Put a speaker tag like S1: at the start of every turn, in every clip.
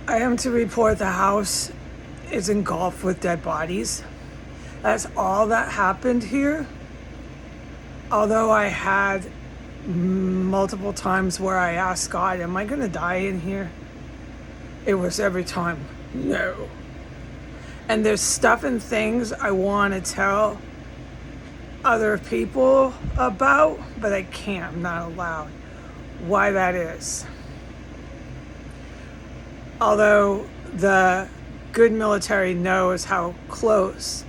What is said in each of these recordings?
S1: I am to report the house is engulfed with dead bodies. That's all that happened here. Although I had multiple times where I asked God, am I going to die in here? It was every time, no. And there's stuff and things I want to tell other people about, but I can't, I'm not allowed. Why that is. Although the good military knows how close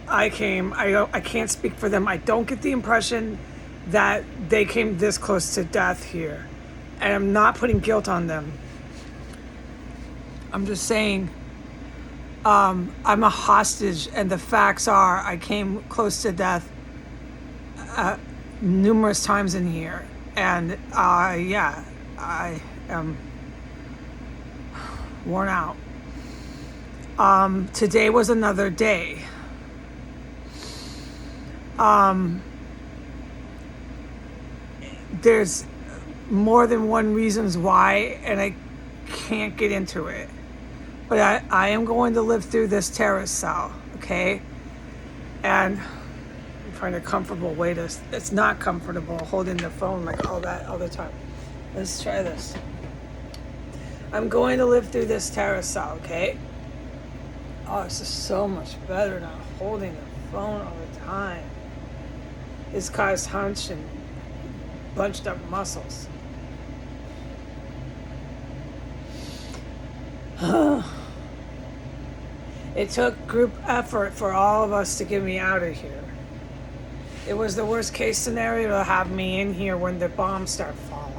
S1: I came, I can't speak for them. I don't get the impression that they came this close to death here. And I'm not putting guilt on them. I'm just saying, I'm a hostage, and the facts are I came close to death numerous times in here. And yeah, I am worn out. Today was another day. There's more than one reasons why, and I can't get into it. But I am going to live through this terrorist cell, okay? And I'm trying a comfortable way to, it's not comfortable holding the phone like all that all the time. Let's try this. I'm going to live through this terrorist cell, okay? Oh, this is so much better not holding the phone all the time. It's caused hunch and bunched up muscles. It took group effort for all of us to get me out of here. It was the worst case scenario to have me in here when the bombs start falling.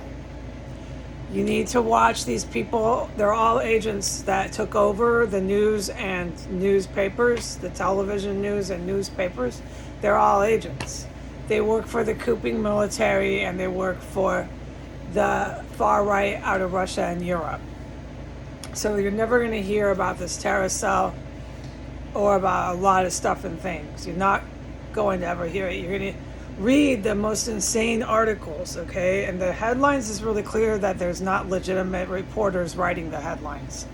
S1: You need to watch these people. They're all agents that took over the news and newspapers, the television news and newspapers. They're all agents. They work for the couping military, and they work for the far right out of Russia and Europe. So you're never going to hear about this terrorist cell or about a lot of stuff and things. You're not going to ever hear it. You're going to read the most insane articles, okay? And the headlines is really clear that there's not legitimate reporters writing the headlines.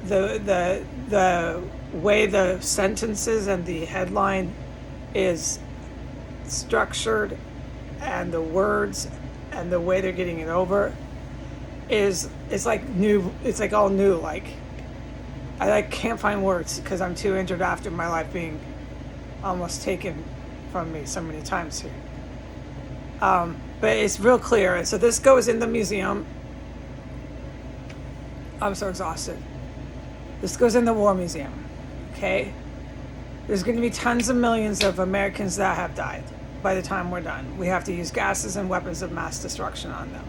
S1: The way the sentences and the headline is structured, and the words and the way they're getting it over is, it's like new. It's like all new. Like I can't find words because I'm too injured after my life being almost taken from me so many times here. But it's real clear. And so this goes in the museum. I'm so exhausted. This goes in the War Museum. Okay? There's going to be tons of millions of Americans that have died by the time we're done. We have to use gases and weapons of mass destruction on them.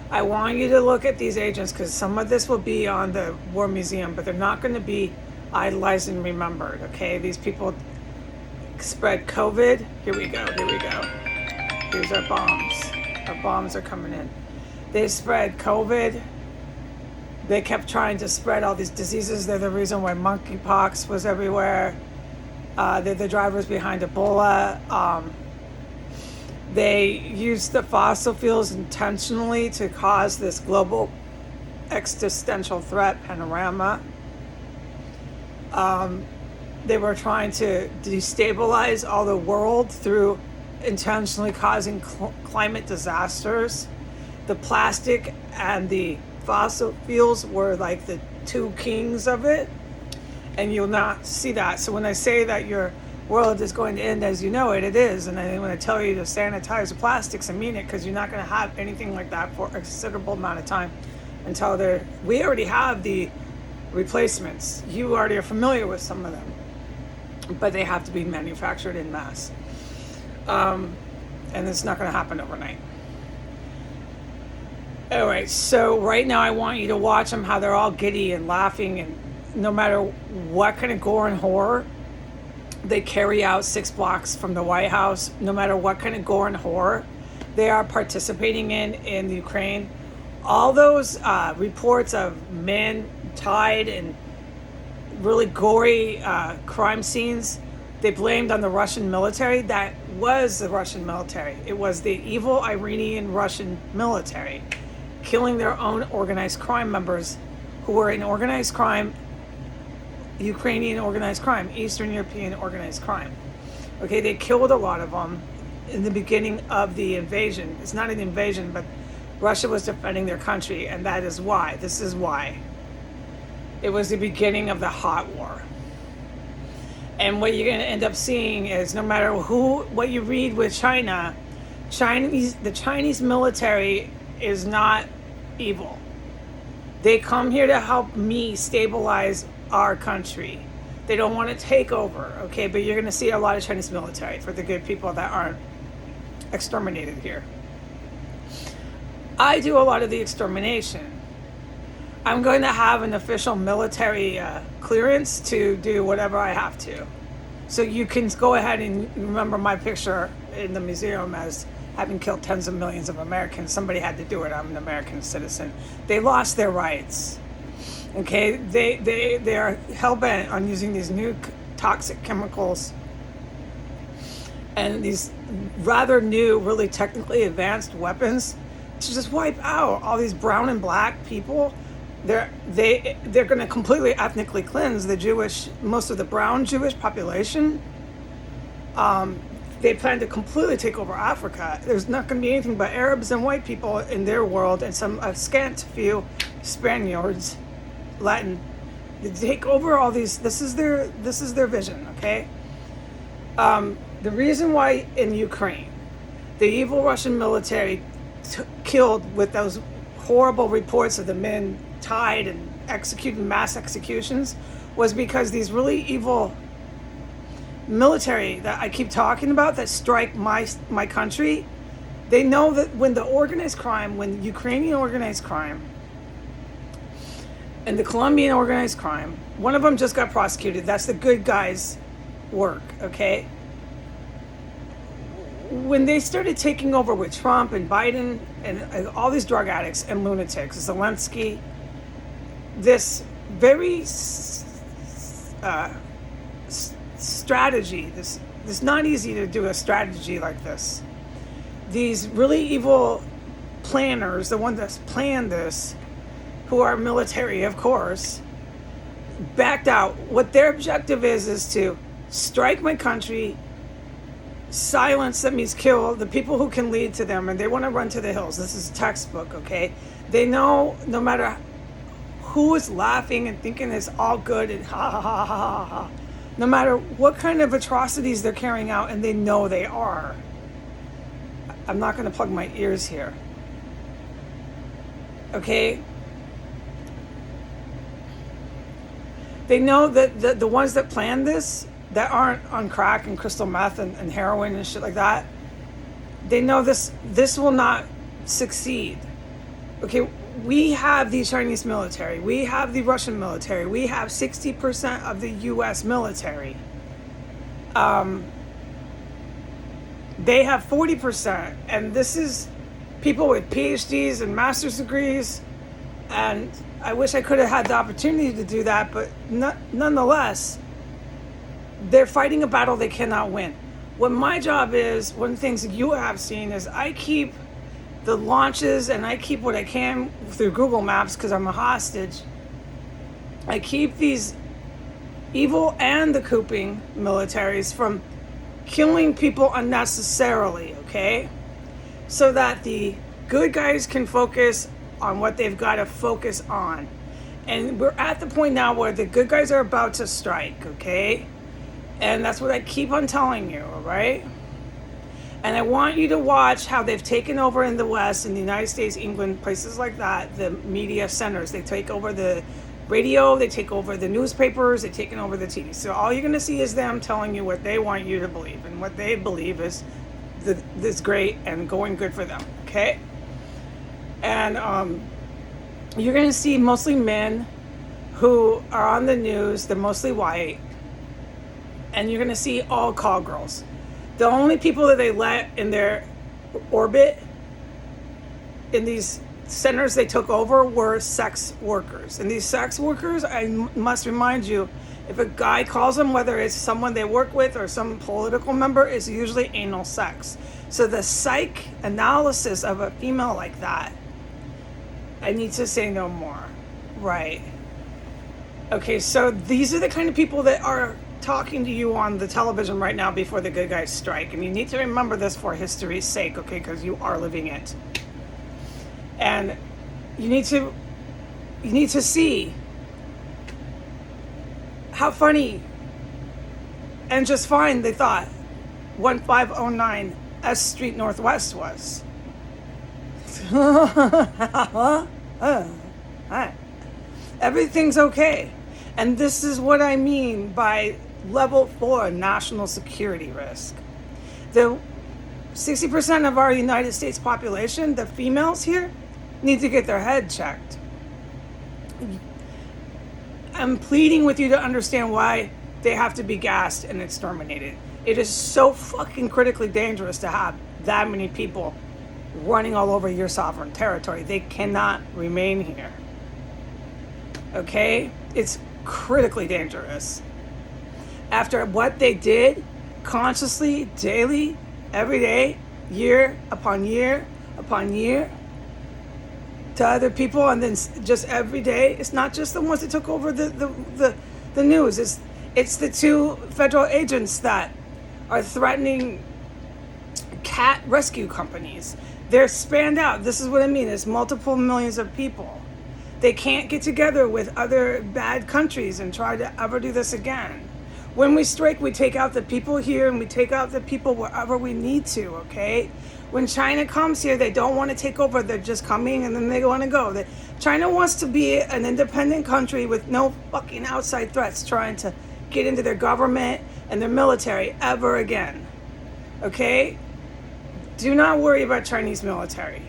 S1: I want you to look at these agents, because some of this will be on the War Museum, but they're not going to be idolized and remembered, okay? These people spread COVID. Here we go. Here's our bombs. Our bombs are coming in. They spread COVID. They kept trying to spread all these diseases. They're the reason why monkeypox was everywhere. They're the drivers behind Ebola. They used the fossil fuels intentionally to cause this global existential threat panorama. They were trying to destabilize all the world through intentionally causing climate disasters. The plastic and the fossil fuels were like the two kings of it, and you'll not see that. So when I say that your world is going to end as you know it, it is. And when I tell you to sanitize the plastics, I mean it, because you're not going to have anything like that for a considerable amount of time until we already have the replacements. You already are familiar with some of them, but they have to be manufactured in mass. And it's not going to happen overnight. All right, so right now I want you to watch them, how they're all giddy and laughing, and no matter what kind of gore and horror they carry out 6 blocks from the White House, no matter what kind of gore and horror they are participating in Ukraine, all those reports of men tied and really gory crime scenes, they blamed on the Russian military. That was the Russian military. It was the evil Iranian Russian military killing their own organized crime members who were in organized crime, Ukrainian organized crime, Eastern European organized crime. Okay, they killed a lot of them in the beginning of the invasion. It's not an invasion, but Russia was defending their country, and that is why. This is why. It was the beginning of the hot war. And what you're going to end up seeing is, no matter what you read with China, the Chinese military is not evil. They come here to help me stabilize our country. They don't want to take over, okay? But you're going to see a lot of Chinese military for the good people that aren't exterminated here. I do a lot of the extermination. I'm going to have an official military clearance to do whatever I have to. So you can go ahead and remember my picture in the museum as having killed tens of millions of Americans. Somebody had to do it. I'm an American citizen. They lost their rights. Okay, they are hell-bent on using these new toxic chemicals and these rather new, really technically advanced weapons to just wipe out all these brown and black people. They're going to completely ethnically cleanse most of the brown Jewish population. They plan to completely take over Africa. There's not going to be anything but Arabs and white people in their world, and a scant few Spaniards, Latin. They take over all these. This is their vision. Okay. The reason why in Ukraine, the evil Russian military killed with those horrible reports of the men tied and executed mass executions was because these really evil military that I keep talking about that strike my country, they know that when Ukrainian organized crime and the Colombian organized crime, one of them just got prosecuted. That's the good guys' work, okay? When they started taking over with Trump and Biden and all these drug addicts and lunatics, Zelensky, this very strategy, this not easy to do a strategy like this. These really evil planners, the ones that planned this, who are military, of course, backed out. What their objective is to strike my country, silence, that means kill the people who can lead to them, and they want to run to the hills. This is textbook, okay? They know no matter who is laughing and thinking it's all good and ha ha ha ha ha, no matter what kind of atrocities they're carrying out, and they know they are. I'm not going to plug my ears here. Okay? They know that the ones that plan this, that aren't on crack and crystal meth and heroin and shit like that, they know this will not succeed. Okay, we have the Chinese military, we have the Russian military, we have 60% of the US military. They have 40%, and this is people with PhDs and master's degrees, and I wish I could have had the opportunity to do that, but nonetheless, they're fighting a battle they cannot win. What my job is, one of the things that you have seen, is I keep the launches and I keep what I can through Google Maps because I'm a hostage. I keep these evil and the cooping militaries from killing people unnecessarily, okay? So that the good guys can focus on what they've got to focus on. And we're at the point now where the good guys are about to strike, okay? And that's what I keep on telling you, all right? And I want you to watch how they've taken over in the West, in the United States, England, places like that, the media centers. They take over the radio, they take over the newspapers, they've taken over the TV. So all you're going to see is them telling you what they want you to believe. And what they believe is this great and going good for them, okay? And you're going to see mostly men who are on the news. They're mostly white. And you're going to see all call girls. The only people that they let in their orbit in these centers they took over were sex workers. And these sex workers, I must remind you, if a guy calls them, whether it's someone they work with or some political member, it's usually anal sex. So the psych analysis of a female like that I need to say no more. Right. Okay, so these are the kind of people that are talking to you on the television right now before the good guys strike. And you need to remember this for history's sake, okay? Because you are living it. And you need to see how funny and just fine they thought 1509 S Street Northwest was. Everything's okay. And this is what I mean by level 4 national security risk. The 60% of our United States population, the females here, need to get their head checked. I'm pleading with you to understand why they have to be gassed and exterminated. It is so fucking critically dangerous to have that many people running all over your sovereign territory. They cannot remain here. Okay? It's critically dangerous. After what they did consciously, daily, every day, year upon year upon year to other people, and then just every day, it's not just the ones that took over the news. It's the 2 federal agents that are threatening cat rescue companies. They're spanned out. This is what I mean. It's multiple millions of people. They can't get together with other bad countries and try to ever do this again. When we strike, we take out the people here and we take out the people wherever we need to, okay? When China comes here, they don't want to take over. They're just coming and then they want to go. China wants to be an independent country with no fucking outside threats trying to get into their government and their military ever again, okay? Do not worry about Chinese military.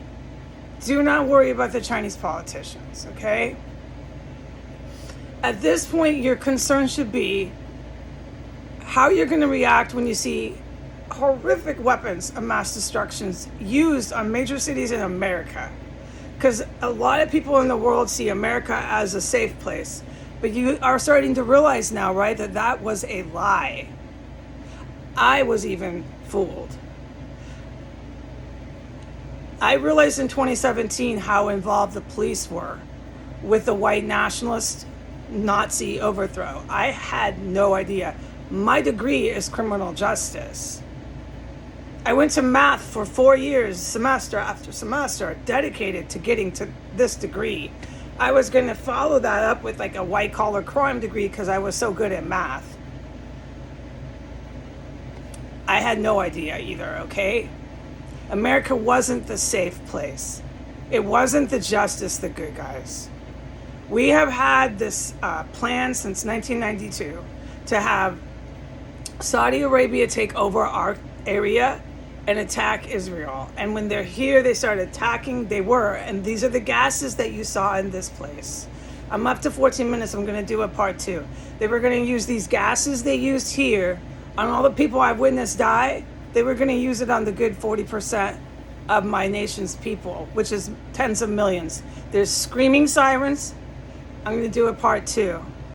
S1: Do not worry about the Chinese politicians, okay? At this point, your concern should be how you're going to react when you see horrific weapons of mass destruction used on major cities in America. Because a lot of people in the world see America as a safe place. But you are starting to realize now, right, that that was a lie. I was even fooled. I realized in 2017 how involved the police were with the white nationalist Nazi overthrow. I had no idea. My degree is criminal justice. I went to math for 4 years, semester after semester, dedicated to getting to this degree. I was going to follow that up with like a white collar crime degree because I was so good at math. I had no idea either, okay? America wasn't the safe place. It wasn't the justice, the good guys. We have had this plan since 1992 to have Saudi Arabia take over our area and attack Israel. And when they're here, they start attacking. And these are the gases that you saw in this place. I'm up to 14 minutes. I'm going to do a part 2. They were going to use these gases they used here on all the people I've witnessed die. They were going to use it on the good 40% of my nation's people, which is tens of millions. There's screaming sirens. I'm going to do a part 2.